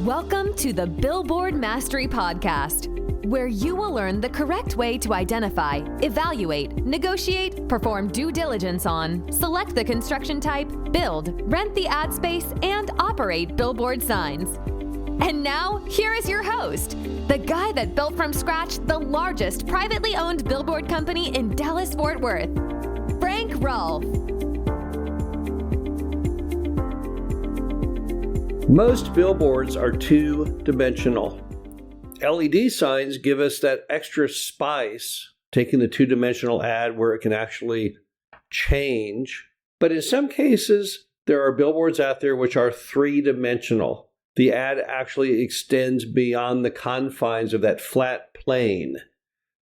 Welcome to the Billboard Mastery Podcast, where you will learn the correct way to identify, evaluate, negotiate, perform due diligence on, select the construction type, build, rent the ad space, and operate billboard signs. And now, here is your host, the guy that built from scratch the largest privately owned billboard company in Dallas-Fort Worth, Frank Rolfe. Most billboards are two-dimensional. LED signs give us that extra spice, taking the two-dimensional ad where it can actually change. But in some cases, there are billboards out there which are three-dimensional. The ad actually extends beyond the confines of that flat plane.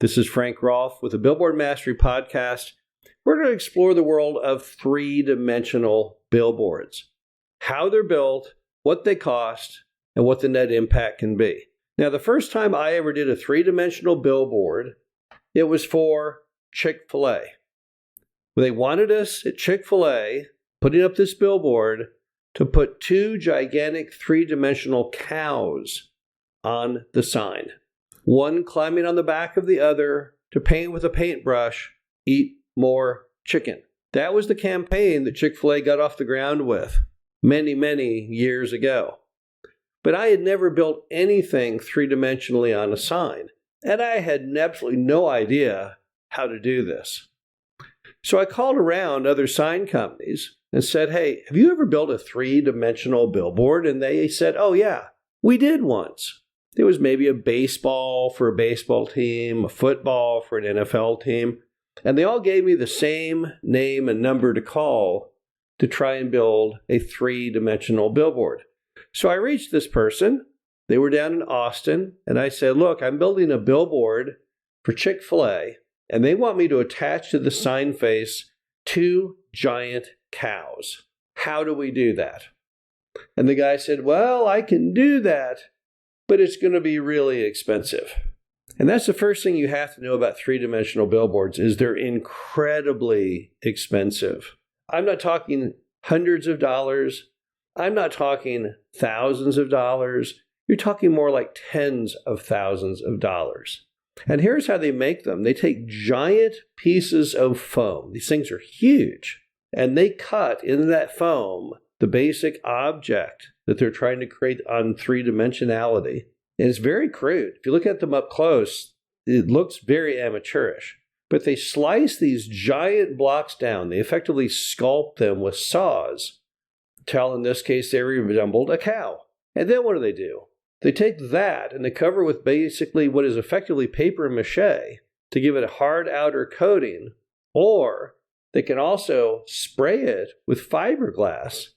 This is Frank Rolfe with the Billboard Mastery Podcast. We're going to explore the world of three-dimensional billboards, how they're built, what they cost, and what the net impact can be. Now, the first time I ever did a three-dimensional billboard, it was for Chick-fil-A. They wanted us at Chick-fil-A, putting up this billboard, to put two gigantic three-dimensional cows on the sign. One climbing on the back of the other to paint with a paintbrush, eat more chicken. That was the campaign that Chick-fil-A got off the ground with many years ago. But I had never built anything three-dimensionally on a sign, and I had absolutely no idea how to do this. So I called around other sign companies and said, hey, have you ever built a three-dimensional billboard? And they said, oh yeah, we did once. There was maybe a baseball for a baseball team, a football for an NFL team, and they all gave me the same name and number to call to try and build a three-dimensional billboard. So I reached this person. They were down in Austin, and I said, look, I'm building a billboard for Chick-fil-A, and they want me to attach to the sign face two giant cows. How do we do that? And the guy said, well, I can do that, but it's going to be really expensive. And that's the first thing you have to know about three-dimensional billboards is they're incredibly expensive. I'm not talking hundreds of dollars. I'm not talking thousands of dollars. You're talking more like tens of thousands of dollars. And here's how they make them. They take giant pieces of foam. These things are huge. And they cut into that foam the basic object that they're trying to create on three-dimensionality. And it's very crude. If you look at them up close, it looks very amateurish. But they slice these giant blocks down. They effectively sculpt them with saws, till in this case they resembled a cow. And then what do? They take that and they cover it with basically what is effectively paper mache to give it a hard outer coating, or they can also spray it with fiberglass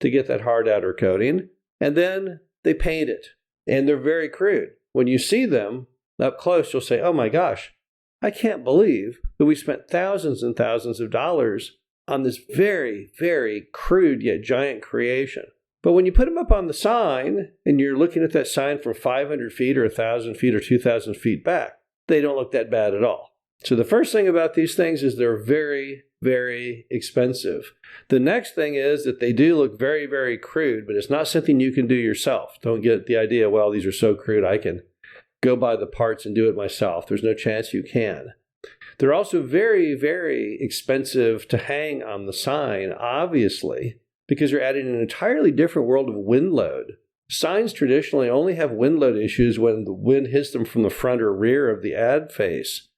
to get that hard outer coating, and then they paint it. And they're very crude. When you see them up close, you'll say, oh my gosh, I can't believe that we spent thousands and thousands of dollars on this very crude yet giant creation. But when you put them up on the sign and you're looking at that sign from 500 feet or 1,000 feet or 2,000 feet back, they don't look that bad at all. So the first thing about these things is they're very expensive. The next thing is that they do look very crude, but it's not something you can do yourself. Don't get the idea, well, these are so crude, I can go buy the parts and do it myself. There's no chance you can. They're also very expensive to hang on the sign, obviously, because you're adding an entirely different world of wind load. Signs traditionally only have wind load issues when the wind hits them from the front or rear of the ad face.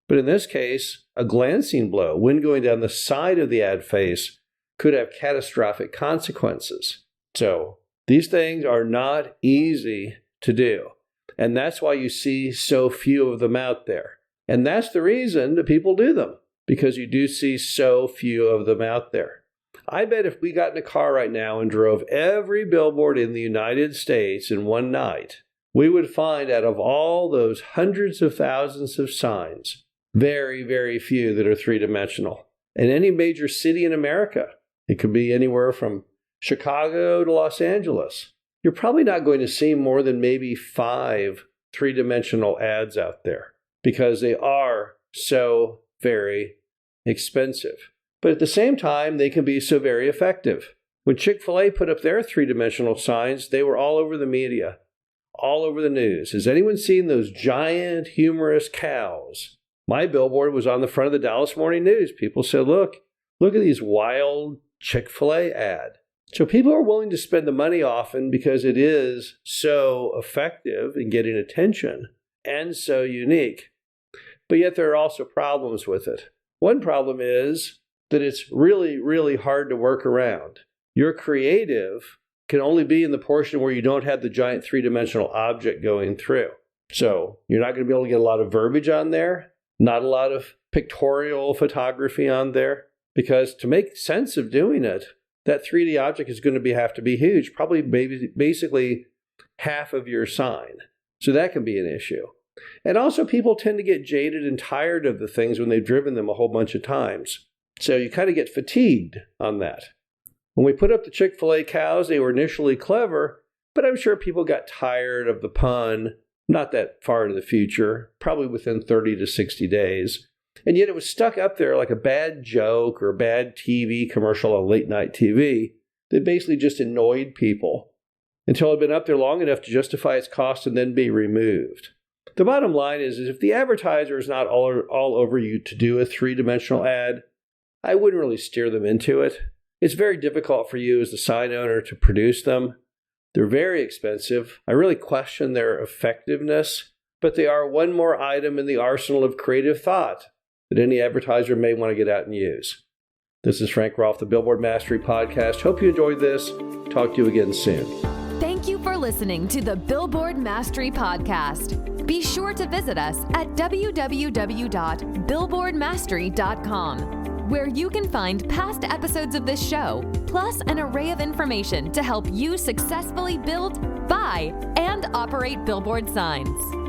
But in this case, a glancing blow, wind going down the side of the ad face, could have catastrophic consequences. So these things are not easy to do. And that's why you see so few of them out there. And that's the reason that people do them, because you do see so few of them out there. I bet if we got in a car right now and drove every billboard in the United States in one night, we would find out of all those hundreds of thousands of signs, very few that are three-dimensional. In any major city in America, it could be anywhere from Chicago to Los Angeles, you're probably not going to see more than maybe 5 three-dimensional ads out there because they are so very expensive. But at the same time, they can be so very effective. When Chick-fil-A put up their three-dimensional signs, they were all over the media, all over the news. Has anyone seen those giant, humorous cows? My billboard was on the front of the Dallas Morning News. People said, look at these wild Chick-fil-A ad. So people are willing to spend the money often because it is so effective in getting attention and so unique. But yet there are also problems with it. One problem is that it's really, really hard to work around. Your creative can only be in the portion where you don't have the giant three-dimensional object going through. So you're not going to be able to get a lot of verbiage on there, not a lot of pictorial photography on there, because to make sense of doing it, that 3D object is going to have to be huge, probably basically half of your sign. So that can be an issue. And also people tend to get jaded and tired of the things when they've driven them a whole bunch of times. So you kind of get fatigued on that. When we put up the Chick-fil-A cows, they were initially clever, but I'm sure people got tired of the pun, not that far into the future, probably within 30 to 60 days. And yet it was stuck up there like a bad joke or a bad TV commercial on late night TV that basically just annoyed people until it had been up there long enough to justify its cost and then be removed. The bottom line is if the advertiser is not all over you to do a three-dimensional ad, I wouldn't really steer them into it. It's very difficult for you as the sign owner to produce them. They're very expensive. I really question their effectiveness, but they are one more item in the arsenal of creative thought that any advertiser may want to get out and use. This is Frank Rolfe, the Billboard Mastery Podcast. Hope you enjoyed this. Talk to you again soon. Thank you for listening to the Billboard Mastery Podcast. Be sure to visit us at www.billboardmastery.com. where you can find past episodes of this show, plus an array of information to help you successfully build, buy, and operate billboard signs.